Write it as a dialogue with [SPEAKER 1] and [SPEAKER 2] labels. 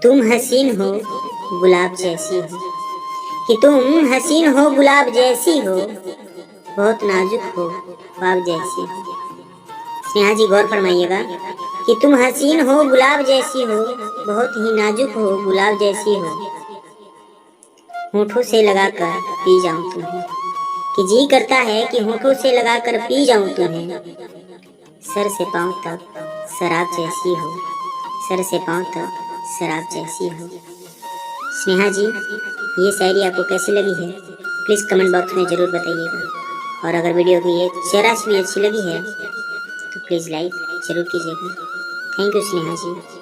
[SPEAKER 1] तुम हसीन हो गुलाब जैसी हो, कि तुम हसीन हो गुलाब जैसी हो, बहुत नाजुक हो ख्वाब जैसी हो। स्नेहा जी गौर फरमाइएगा कि तुम हसीन हो गुलाब जैसी हो, बहुत ही नाजुक हो गुलाब जैसी हो। होठों से लगाकर पी जाऊं तुम्हें, कि जी करता है कि होठों से लगाकर पी जाऊं तुम्हें। सर से पांव तक शराब जैसी हो, सर से पांव तक शराब जैसी हो। स्नेहा जी ये शायरी आपको कैसी लगी है प्लीज़ कमेंट बॉक्स में ज़रूर बताइएगा। और अगर वीडियो की ये जरा सी भी अच्छी लगी है तो प्लीज़ लाइक ज़रूर कीजिएगा। Thank you Sneha ji.